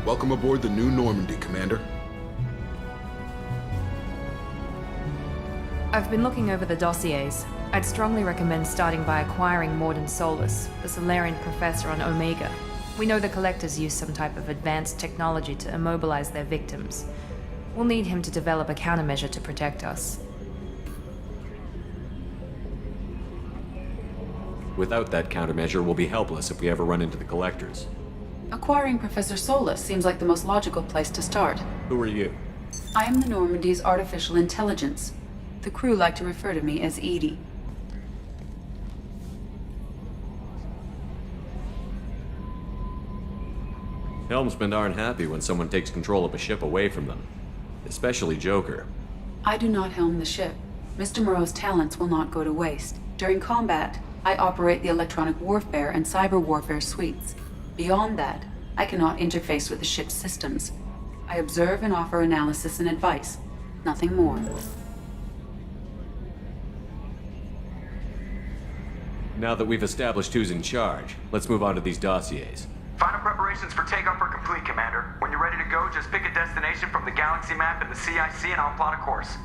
Welcome aboard the New Normandy, Commander. I've been looking over the dossiers. I'd strongly recommend starting by acquiring Morden Solus, the Solarian professor on Omega. We know the Collectors use some type of advanced technology to immobilize their victims. We'll need him to develop a countermeasure to protect us. Without that countermeasure, we'll be helpless if we ever run into the Collectors. Acquiring Professor Solus seems like the most logical place to start. Who are you? I am the Normandy's artificial intelligence. The crew like to refer to me as Edie. Helmsmen aren't happy when someone takes control of a ship away from them. Especially Joker. I do not helm the ship. Mr. Moreau's talents will not go to waste. During combat, I operate the electronic warfare and cyber warfare suites. Beyond that, I cannot interface with the ship's systems. I observe and offer analysis and advice. Nothing more. Now that we've established who's in charge, let's move on to these dossiers. Final preparations for takeoff are complete, Commander. When you're ready to go, just pick a destination from the galaxy map in the CIC and I'll plot a course.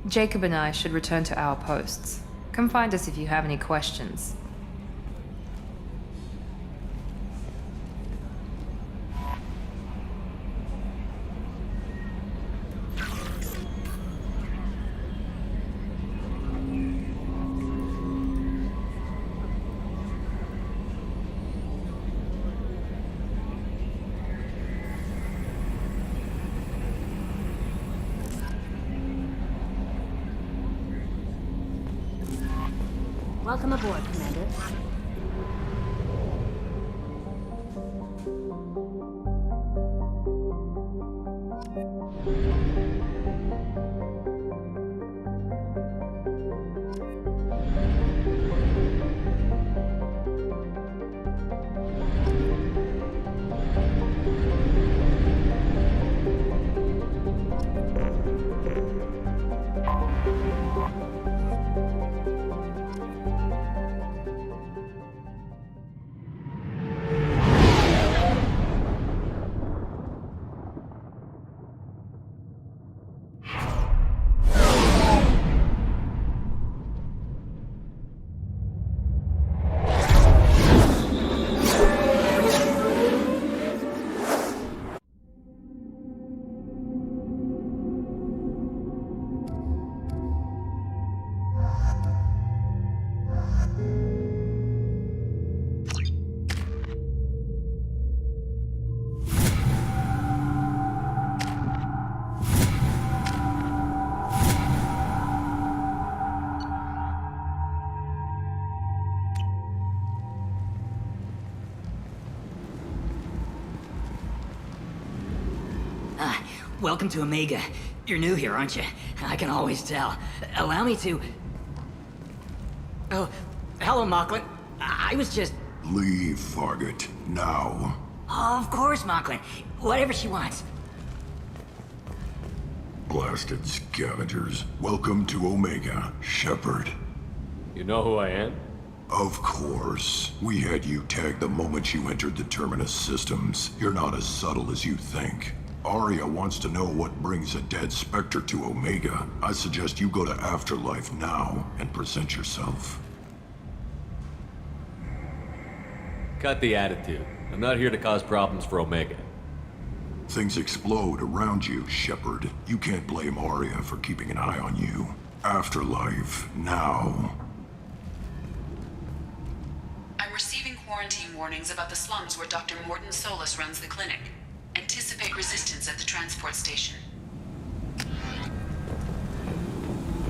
Jacob and I should return to our posts. Come find us if you have any questions. Welcome aboard, Commander. Welcome to Omega. You're new here, aren't you? I can always tell. Allow me to... Oh, hello, Mocklin. I was just... Leave, Fargate. Now. Oh, of course, Mocklin. Whatever she wants. Blasted scavengers. Welcome to Omega, Shepard. You know who I am? Of course. We had you tagged the moment you entered the Terminus systems. You're not as subtle as you think. Arya wants to know what brings a dead Spectre to Omega. I suggest you go to Afterlife now and present yourself. Cut the attitude. I'm not here to cause problems for Omega. Things explode around you, Shepard. You can't blame Arya for keeping an eye on you. Afterlife now. I'm receiving quarantine warnings about the slums where Dr. Morden Solus runs the clinic. Anticipate resistance at the transport station.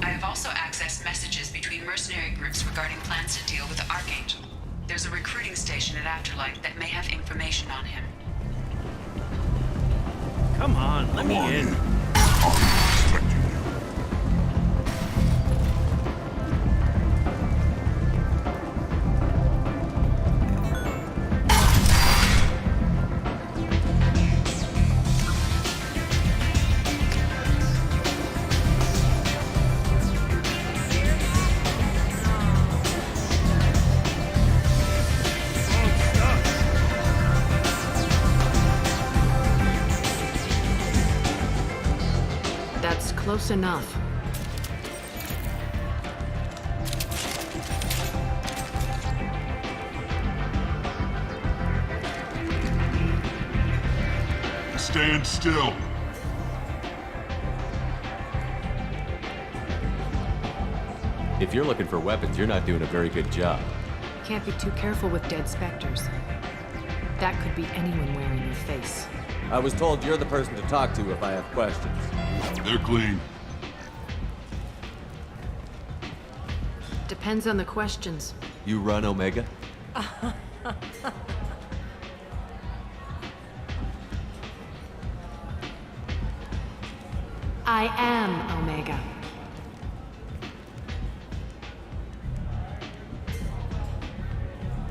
I have also accessed messages between mercenary groups regarding plans to deal with the Archangel. There's a recruiting station at Afterlife that may have information on him. Come on, let me in. Close enough. Stand still. If you're looking for weapons, you're not doing a very good job. Can't be too careful with dead specters. That could be anyone wearing your face. I was told you're the person to talk to if I have questions. They're clean. Depends on the questions. You run Omega? I am Omega.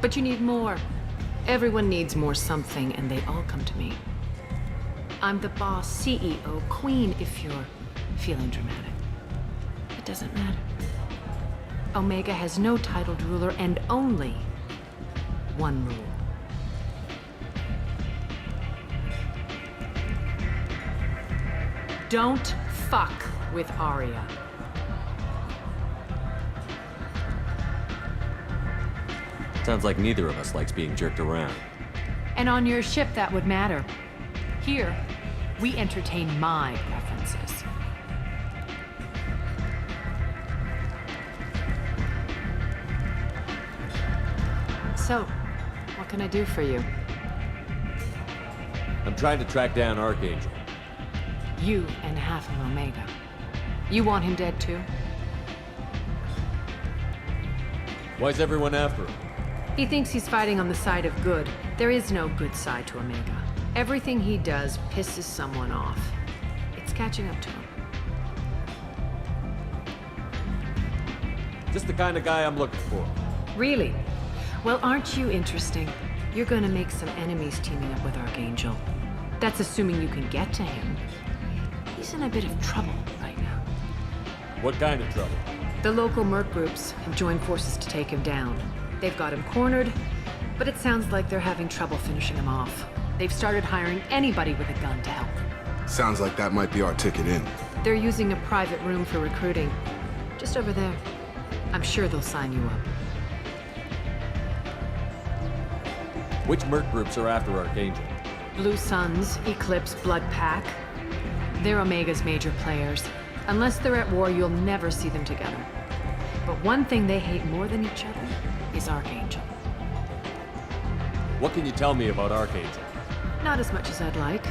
But you need more. Everyone needs more something, and they all come to me. I'm the boss, CEO, queen, if you're feeling dramatic. It doesn't matter. Omega has no titled ruler and only one rule. Don't fuck with Arya. Sounds like neither of us likes being jerked around. And on your ship, that would matter. Here, we entertain my preferences. So, what can I do for you? I'm trying to track down Archangel. You and half of Omega. You want him dead too? Why's everyone after him? He thinks he's fighting on the side of good. There is no good side to Omega. Everything he does pisses someone off. It's catching up to him. Just the kind of guy I'm looking for. Really? Well, aren't you interesting? You're gonna make some enemies teaming up with Archangel. That's assuming you can get to him. He's in a bit of trouble right now. What kind of trouble? The local merc groups have joined forces to take him down. They've got him cornered, but it sounds like they're having trouble finishing him off. They've started hiring anybody with a gun to help. Sounds like that might be our ticket in. They're using a private room for recruiting. Just over there. I'm sure they'll sign you up. Which merc groups are after Archangel? Blue Suns, Eclipse, Blood Pack. They're Omega's major players. Unless they're at war, you'll never see them together. But one thing they hate more than each other is Archangel. What can you tell me about Archangel? Not as much as I'd like.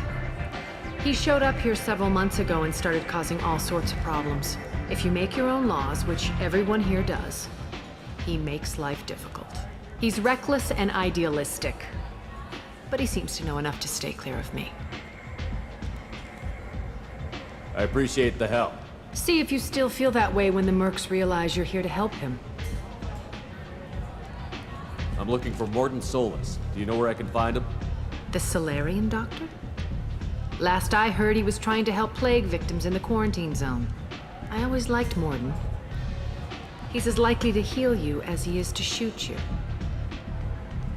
He showed up here several months ago and started causing all sorts of problems. If you make your own laws, which everyone here does, he makes life difficult. He's reckless and idealistic, but he seems to know enough to stay clear of me. I appreciate the help. See if you still feel that way when the mercs realize you're here to help him. I'm looking for Mordin Solus. Do you know where I can find him? The Solarian doctor? Last I heard, he was trying to help plague victims in the quarantine zone. I always liked Mordin. He's as likely to heal you as he is to shoot you.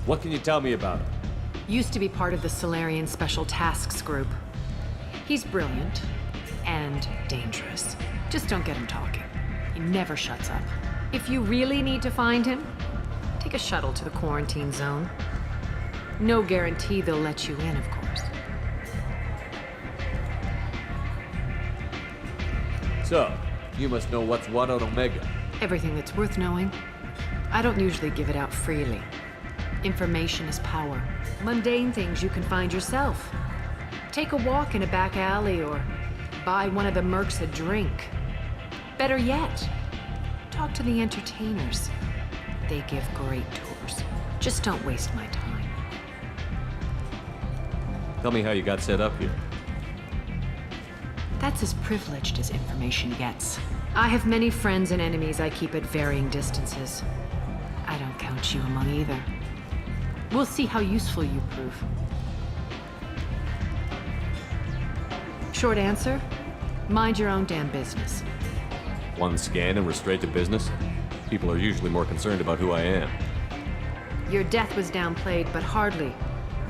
What can you tell me about him? Used to be part of the Solarian Special Tasks Group. He's brilliant and dangerous. Just don't get him talking. He never shuts up. If you really need to find him, take a shuttle to the quarantine zone. No guarantee they'll let you in, of course. So, you must know what's what on Omega. Everything that's worth knowing. I don't usually give it out freely. Information is power. Mundane things you can find yourself. Take a walk in a back alley or buy one of the mercs a drink. Better yet, talk to the entertainers. They give great tours. Just don't waste my time. Tell me how you got set up here. That's as privileged as information gets. I have many friends and enemies I keep at varying distances. I don't count you among either. We'll see how useful you prove. Short answer, mind your own damn business. One scan and we're straight to business? People are usually more concerned about who I am. Your death was downplayed, but hardly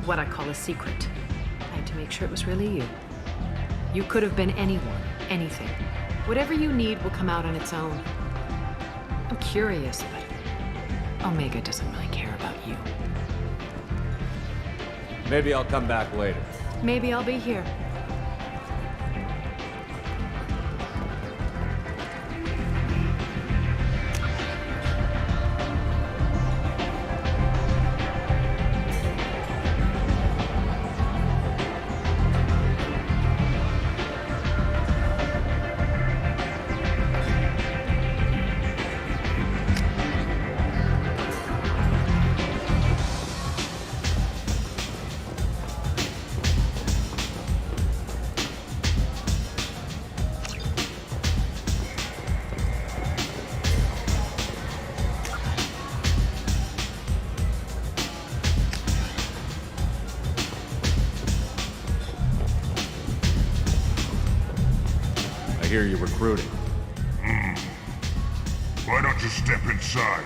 what I call a secret. I had to make sure it was really you. You could have been anyone, anything. Whatever you need will come out on its own. I'm curious, but Omega doesn't really care about you. Maybe I'll come back later. Maybe I'll be here. I hear you're recruiting. Why don't you step inside?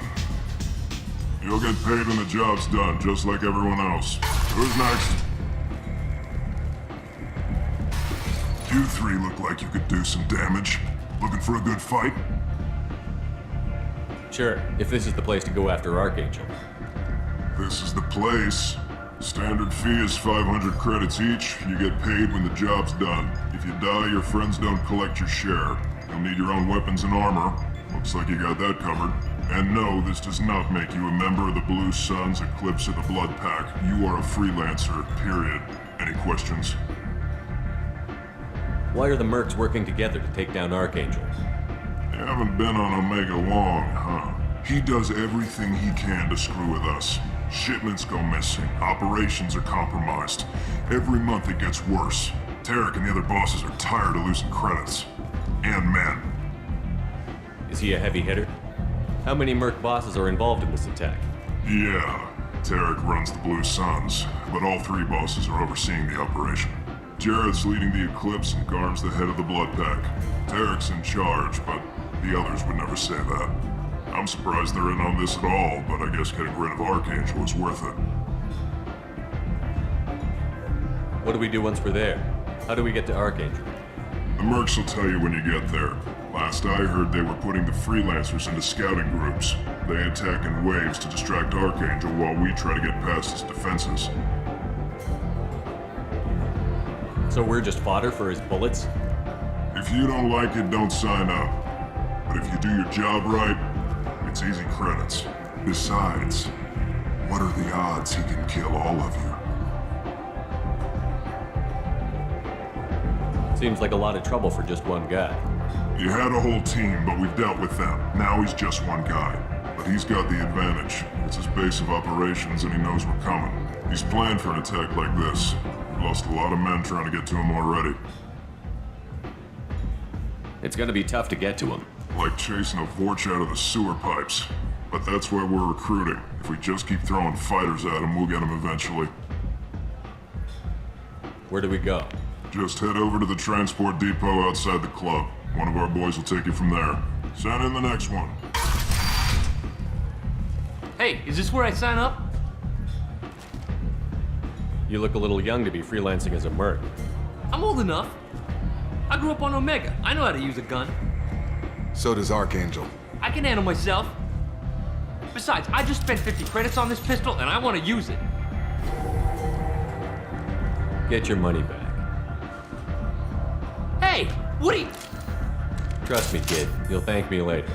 You'll get paid when the job's done, just like everyone else. Who's next? You three look like you could do some damage. Looking for a good fight? Sure, if this is the place to go after Archangel. This is the place. Standard fee is 500 credits each. You get paid when the job's done. If you die, your friends don't collect your share. You'll need your own weapons and armor. Looks like you got that covered. And no, this does not make you a member of the Blue Suns, Eclipse, or the Blood Pack. You are a freelancer, period. Any questions? Why are the mercs working together to take down Archangel? You haven't been on Omega long, huh? He does everything he can to screw with us. Shipments go missing, operations are compromised. Every month it gets worse. Tarek and the other bosses are tired of losing credits. And men. Is he a heavy hitter? How many merc bosses are involved in this attack? Yeah, Tarek runs the Blue Suns, but all three bosses are overseeing the operation. Jared's leading the Eclipse and Garm's the head of the Blood Pack. Tarek's in charge, but the others would never say that. I'm surprised they're in on this at all, but I guess getting rid of Archangel is worth it. What do we do once we're there? How do we get to Archangel? The mercs will tell you when you get there. Last I heard, they were putting the freelancers into scouting groups. They attack in waves to distract Archangel while we try to get past his defenses. So we're just fodder for his bullets? If you don't like it, don't sign up. But if you do your job right, it's easy credits. Besides, what are the odds he can kill all of you? Seems like a lot of trouble for just one guy. You had a whole team, but we've dealt with them. Now he's just one guy. But he's got the advantage. It's his base of operations and he knows we're coming. He's planned for an attack like this. We've lost a lot of men trying to get to him already. It's gonna be tough to get to him. Like chasing a Vorch out of the sewer pipes. But that's why we're recruiting. If we just keep throwing fighters at him, we'll get him eventually. Where do we go? Just head over to the transport depot outside the club. One of our boys will take you from there. Send in the next one. Hey, is this where I sign up? You look a little young to be freelancing as a merc. I'm old enough. I grew up on Omega. I know how to use a gun. So does Archangel. I can handle myself. Besides, I just spent 50 credits on this pistol and I want to use it. Get your money back. Hey, what are you... Trust me, kid. You'll thank me later.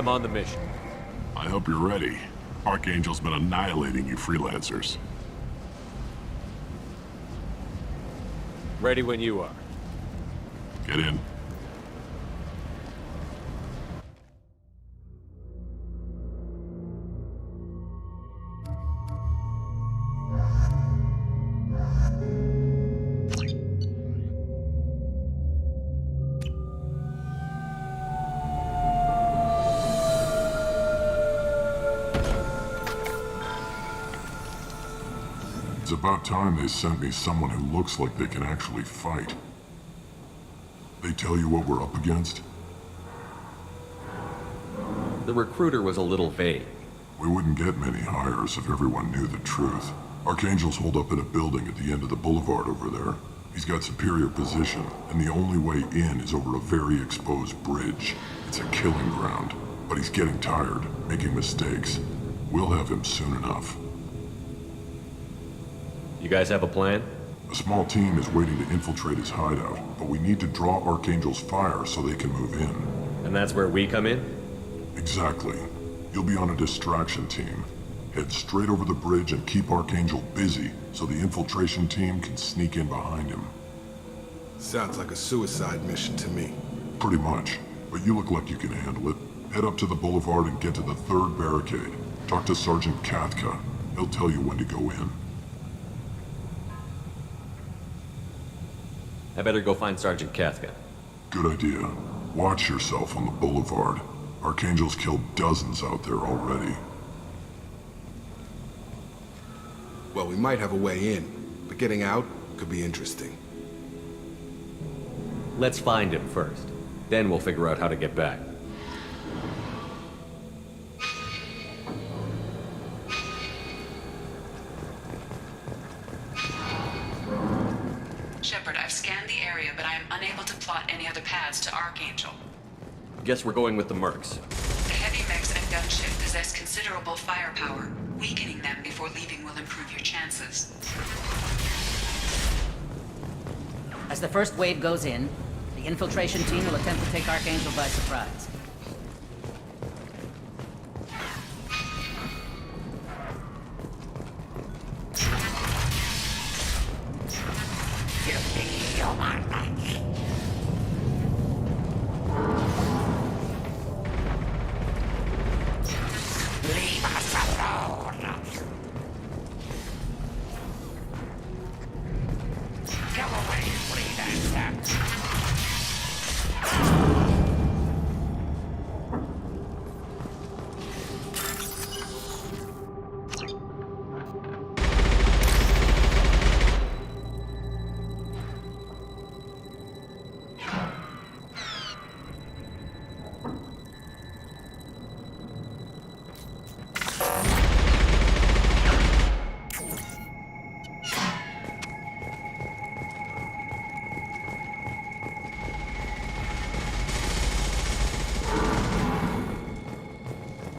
I'm on the mission. I hope you're ready. Archangel's been annihilating you freelancers. Ready when you are. Get in. It's about time they sent me someone who looks like they can actually fight. They tell you what we're up against? The recruiter was a little vague. We wouldn't get many hires if everyone knew the truth. Archangel's holed up in a building at the end of the boulevard over there. He's got superior position, and the only way in is over a very exposed bridge. It's a killing ground, but he's getting tired, making mistakes. We'll have him soon enough. You guys have a plan? A small team is waiting to infiltrate his hideout, but we need to draw Archangel's fire so they can move in. And that's where we come in? Exactly. You'll be on a distraction team. Head straight over the bridge and keep Archangel busy so the infiltration team can sneak in behind him. Sounds like a suicide mission to me. Pretty much, but you look like you can handle it. Head up to the boulevard and get to the 3rd barricade. Talk to Sergeant Katka. He'll tell you when to go in. I better go find Sergeant Katka. Good idea. Watch yourself on the boulevard. Archangel's killed dozens out there already. Well, we might have a way in, but getting out could be interesting. Let's find him first. Then we'll figure out how to get back. Shepard, I've scanned the area, but I am unable to plot any other paths to Archangel. Guess we're going with the mercs. The heavy mechs and gunship possess considerable firepower. Weakening them before leaving will improve your chances. As the first wave goes in, the infiltration team will attempt to take Archangel by surprise. Leave us alone! Go away, freelancer!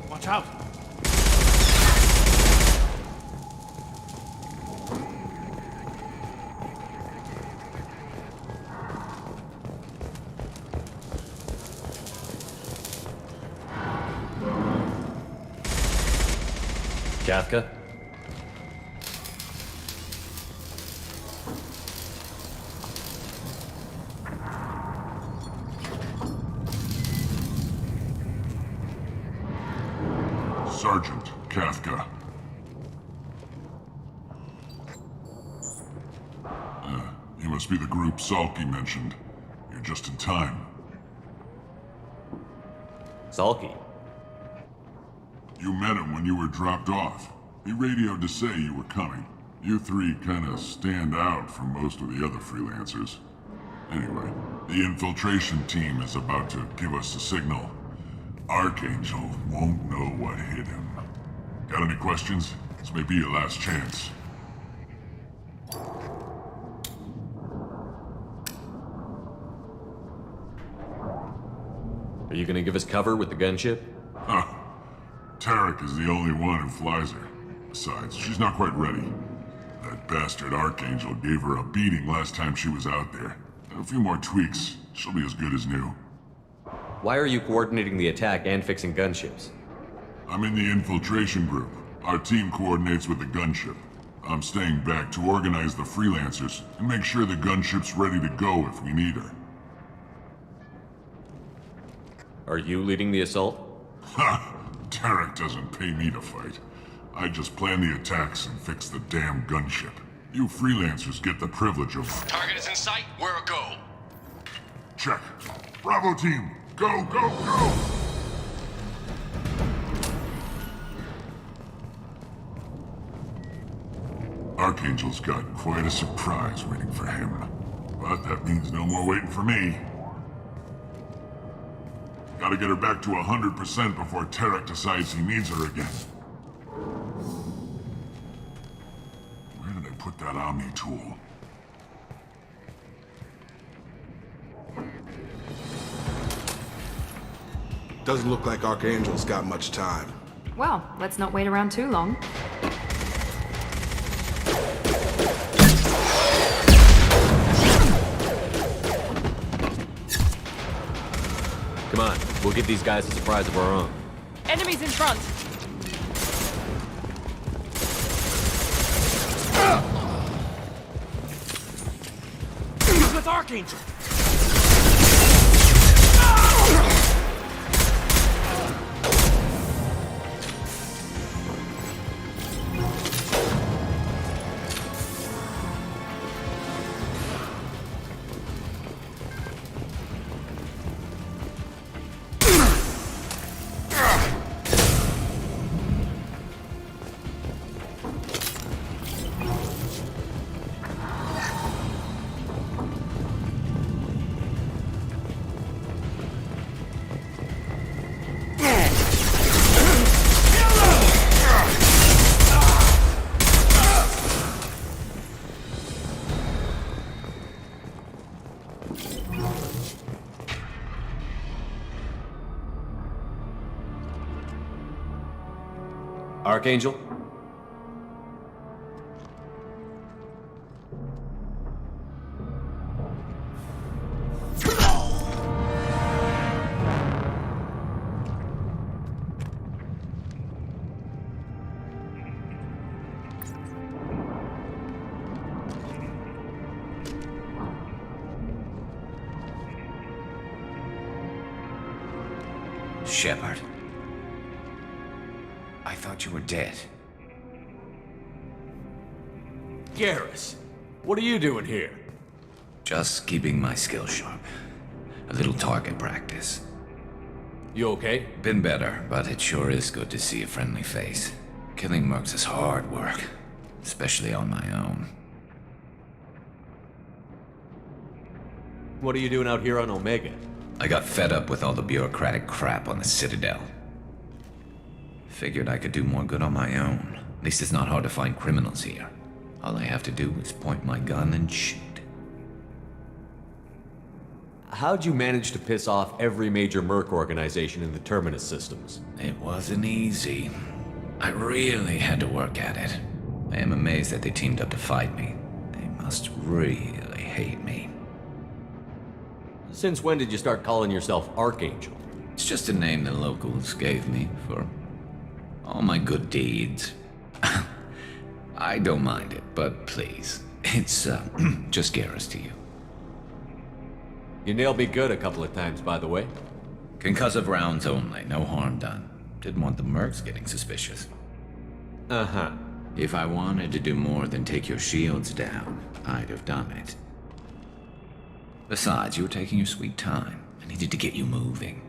Watch out! Katka? Sergeant Katka. You must be the group Salky mentioned. You're just in time. Salky? You met him when you were dropped off. He radioed to say you were coming. You three kinda stand out from most of the other freelancers. Anyway, the infiltration team is about to give us a signal. Archangel won't know what hit him. Got any questions? This may be your last chance. Are you gonna give us cover with the gunship? Huh. Tarek is the only one who flies her. Besides, she's not quite ready. That bastard Archangel gave her a beating last time she was out there. A few more tweaks, she'll be as good as new. Why are you coordinating the attack and fixing gunships? I'm in the infiltration group. Our team coordinates with the gunship. I'm staying back to organize the freelancers and make sure the gunship's ready to go if we need her. Are you leading the assault? Ha! Tarek doesn't pay me to fight. I just plan the attacks and fix the damn gunship. You freelancers get the privilege of... Target is in sight. We're a go. Check. Bravo team, go, go, go! Archangel's got quite a surprise waiting for him. But that means no more waiting for me. Gotta get her back to 100% before Tarek decides he needs her again. Where did I put that Omni tool? Doesn't look like Archangel's got much time. Well, let's not wait around too long. Come on, we'll give these guys a surprise of our own. Enemies in front! He's with Archangel! Archangel? Shepard. I thought you were dead. Garrus, what are you doing here? Just keeping my skills sharp. A little target practice. You okay? Been better, but it sure is good to see a friendly face. Killing mercs is hard work, especially on my own. What are you doing out here on Omega? I got fed up with all the bureaucratic crap on the Citadel. Figured I could do more good on my own. At least it's not hard to find criminals here. All I have to do is point my gun and shoot. How'd you manage to piss off every major merc organization in the Terminus systems? It wasn't easy. I really had to work at it. I am amazed that they teamed up to fight me. They must really hate me. Since when did you start calling yourself Archangel? It's just a name the locals gave me for all my good deeds. I don't mind it, but please, it's just Garrus to you. You nailed me good a couple of times, by the way. Concussive rounds only, no harm done. Didn't want the mercs getting suspicious. Uh-huh. If I wanted to do more than take your shields down, I'd have done it. Besides, you were taking your sweet time. I needed to get you moving.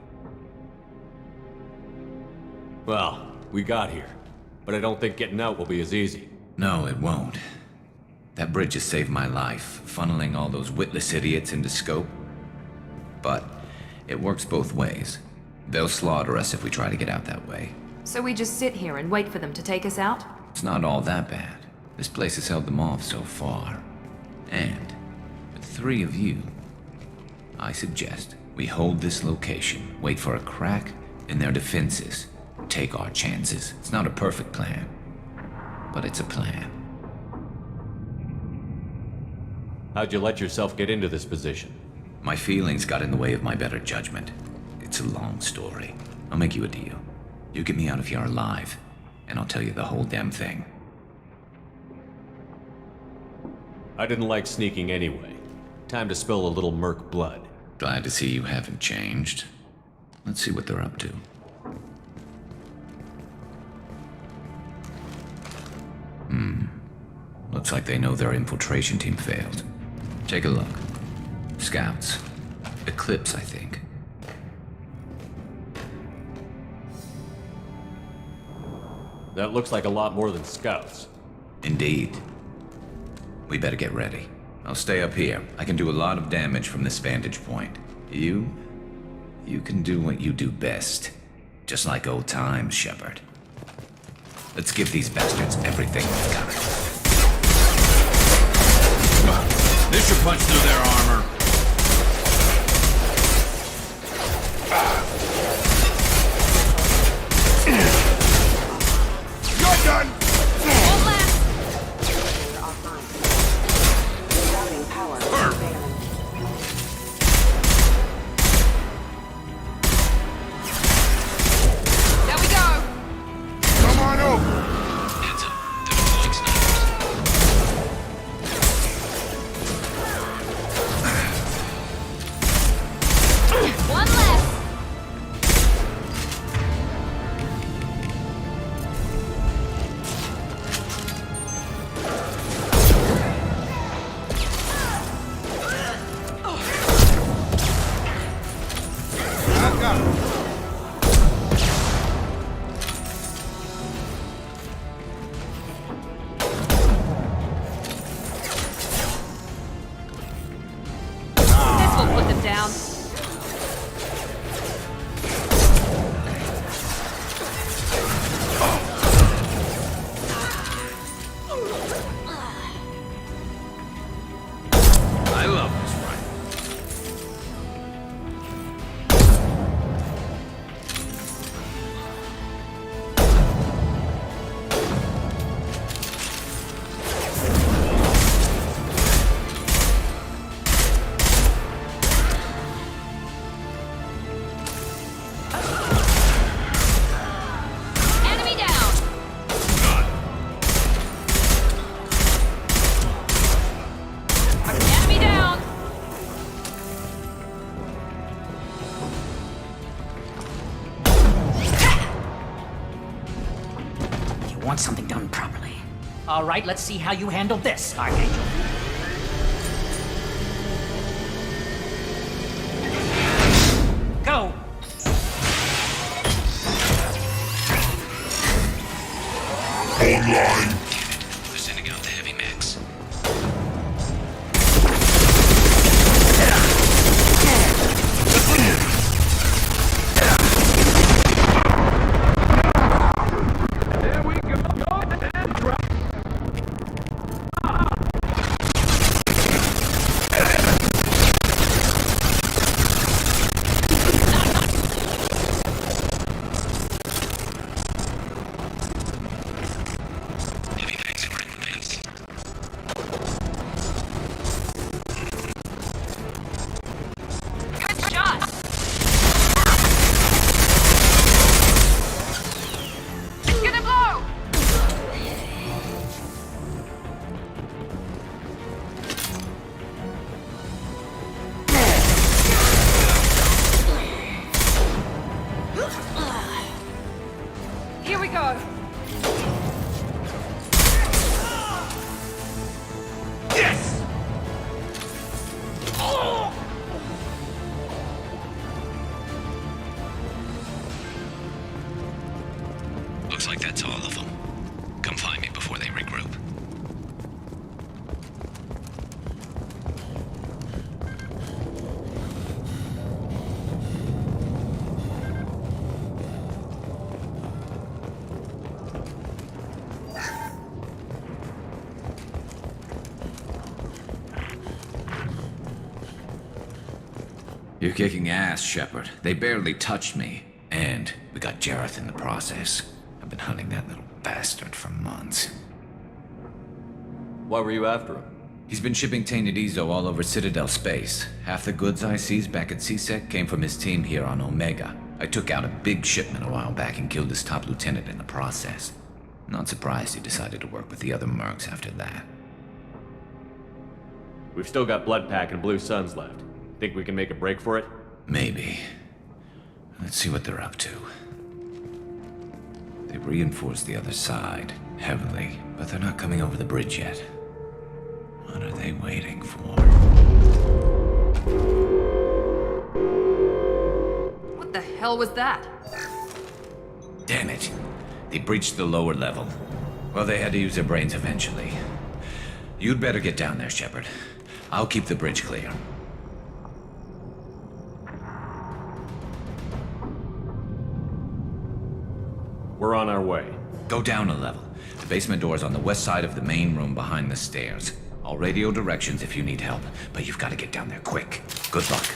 Well, we got here. But I don't think getting out will be as easy. No, it won't. That bridge has saved my life, funneling all those witless idiots into scope. But it works both ways. They'll slaughter us if we try to get out that way. So we just sit here and wait for them to take us out? It's not all that bad. This place has held them off so far. And with 3 of you, I suggest we hold this location, wait for a crack in their defenses, take our chances. It's not a perfect plan, but it's a plan. How'd you let yourself get into this position? My feelings got in the way of my better judgment. It's a long story. I'll make you a deal. You get me out of here alive, and I'll tell you the whole damn thing. I didn't like sneaking anyway. Time to spill a little merc blood. Glad to see you haven't changed. Let's see what they're up to. Looks like they know their infiltration team failed. Take a look. Scouts. Eclipse, I think. That looks like a lot more than scouts. Indeed. We better get ready. I'll stay up here. I can do a lot of damage from this vantage point. You can do what you do best. Just like old times, Shepard. Let's give these bastards everything we've got. This should punch through their armor. You're done! One last. There we go. Come on over! Heads up. They're deploying snipers. One left. I got it. This will put them down. I love this rifle. Enemy down. Enemy down. You want something done properly. All right, let's see how you handle this, Archangel. Go! Online. They're sending out the heavy mix. Heavy mags are in the base. Good shot. It's gonna blow. Here we go. Yes! Looks like that's all of them. Come find me before they regroup. You're kicking ass, Shepard. They barely touched me. And we got Jareth in the process. I've been hunting that little bastard for months. Why were you after him? He's been shipping tainted Ezo all over Citadel space. Half the goods I seized back at CSEC came from his team here on Omega. I took out a big shipment a while back and killed his top lieutenant in the process. Not surprised he decided to work with the other mercs after that. We've still got Blood Pack and Blue Suns left. Think we can make a break for it? Maybe. Let's see what they're up to. They've reinforced the other side, heavily, but they're not coming over the bridge yet. What are they waiting for? What the hell was that? Damn it. They breached the lower level. Well, they had to use their brains eventually. You'd better get down there, Shepard. I'll keep the bridge clear. We're on our way. Go down a level. The basement door's on the west side of the main room behind the stairs. I'll radio directions if you need help, but you've got to get down there quick. Good luck.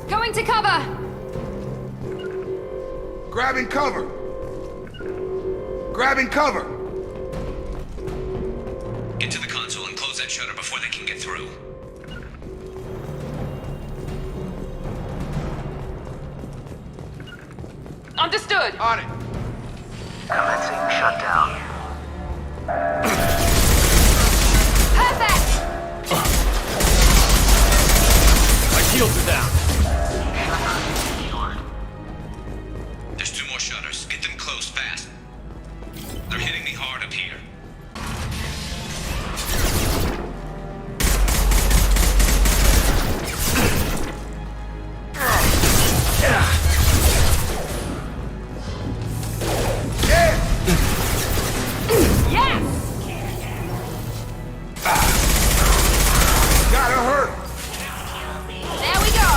Going to cover! Grabbing cover! Grabbing cover! Get to the console and close that shutter before they can get through. Understood! On it! Commencing shutdown. Perfect! My shields are down. There's 2 more shutters. Get them closed fast. They're hitting me hard up here. Yes! Gotta hurt! There we go!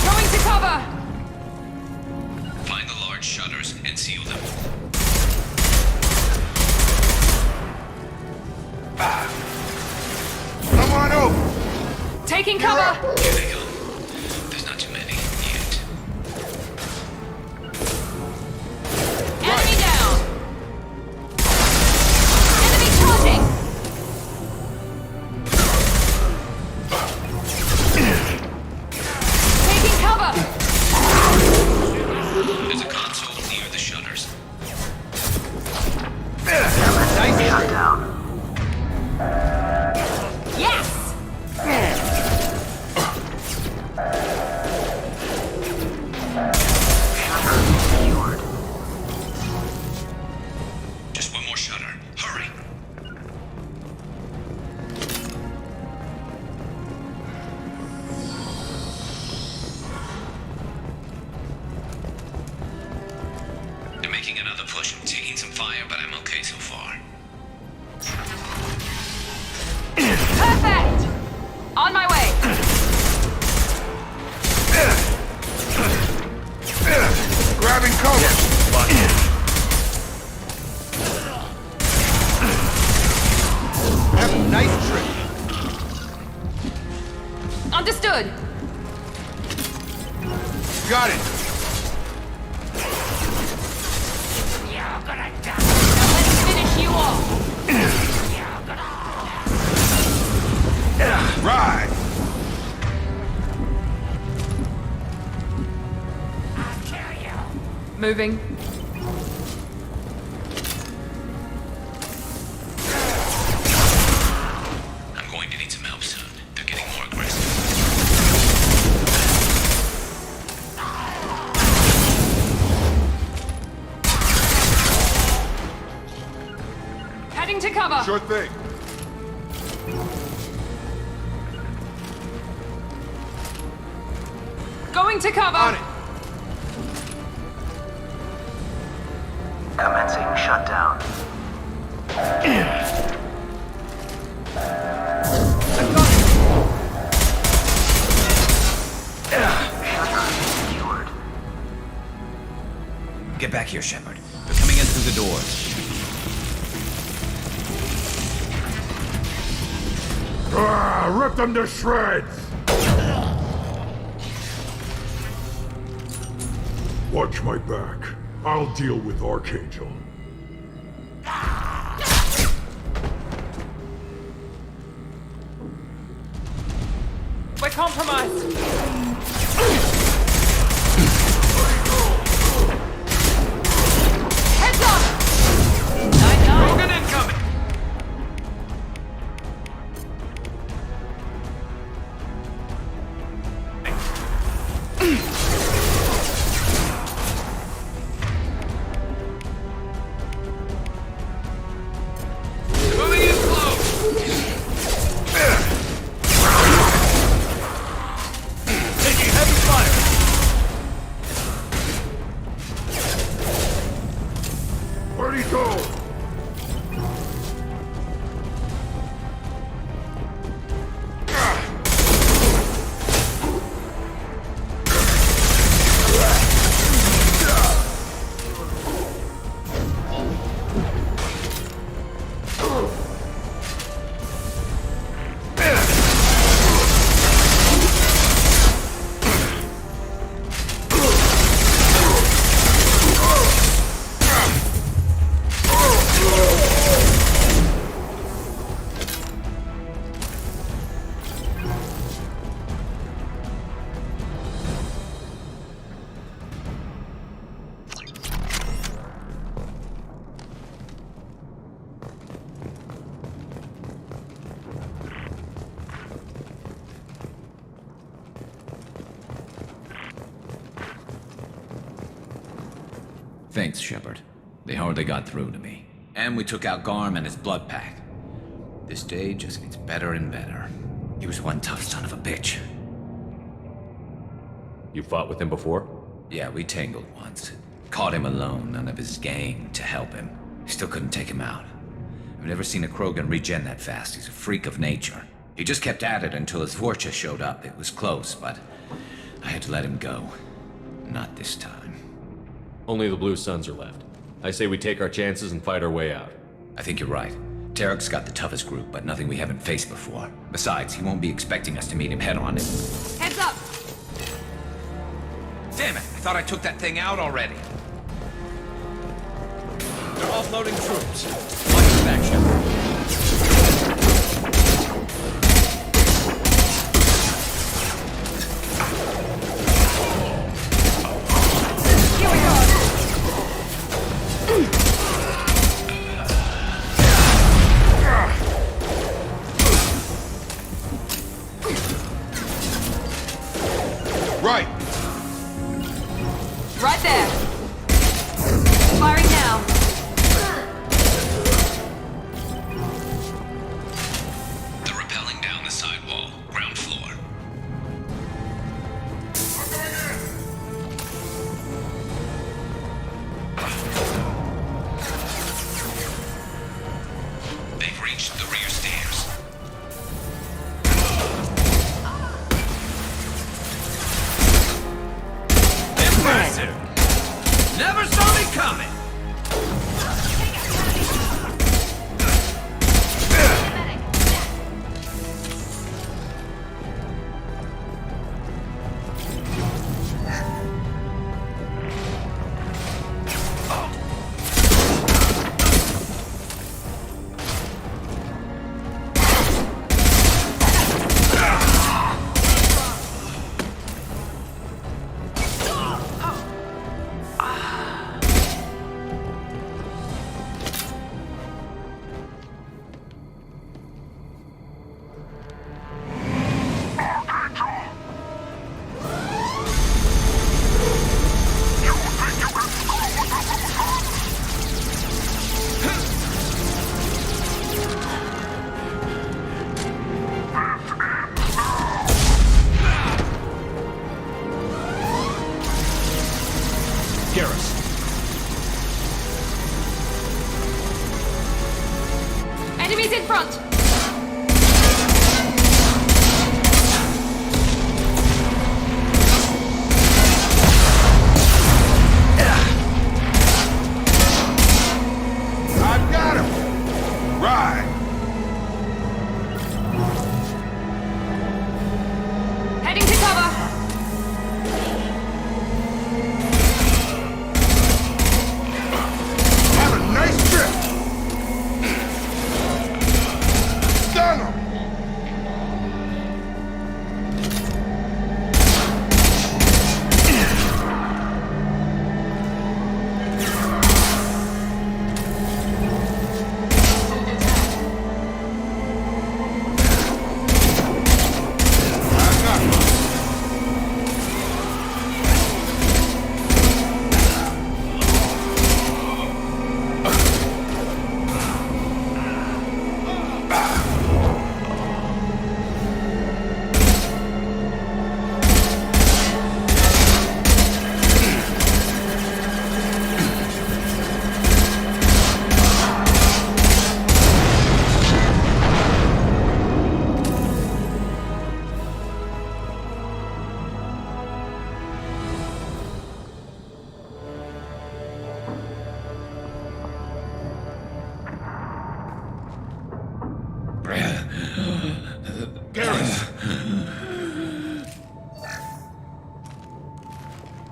Going to cover! Find the large shutters and seal them. Come on over! Taking cover! Here they go. There's not too many yet. Enemy down! Enemy charging! Taking cover! There's a console near the shutters. Shutdown. Yes! Secured. Just 1 more shutter. Hurry. They're making another push. I'm taking some fire, but I'm okay so far. Perfect! On my way! Grabbing cover! Have a nice trip. Understood! Got it! Now let's finish you off! Ride! Moving. I'm going to need some help soon. They're getting more aggressive. Heading to cover! Sure thing. Going to cover! On it! Commencing shutdown. Get back here, Shepard. They're coming in through the doors. Rip them to shreds! Watch my back. I'll deal with Archangel. We're compromised! Heads up! Rogan incoming! Moving in close! Taking heavy fire! Where'd he go? Thanks, Shepard. They hardly got through to me. And we took out Garm and his blood pack. This day just gets better and better. He was one tough son of a bitch. You fought with him before? Yeah, we tangled once. Caught him alone, none of his gang to help him. Still couldn't take him out. I've never seen a Krogan regen that fast. He's a freak of nature. He just kept at it until his Vorcha showed up. It was close, but I had to let him go. Not this time. Only the Blue Suns are left. I say we take our chances and fight our way out. I think you're right. Tarek's got the toughest group, but nothing we haven't faced before. Besides, he won't be expecting us to meet him head-on. Heads up! Damn it! I thought I took that thing out already. They're offloading troops. Watch your back, Shepard. Right! Right there. Firing now. They're rappelling down the sidewall, ground floor. They've reached the rear stairs. Impressive! Never saw me coming! Enemies in front!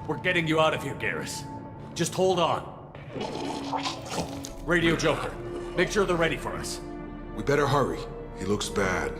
We're getting you out of here, Garrus. Just hold on. Radio Joker, make sure they're ready for us. We better hurry. He looks bad.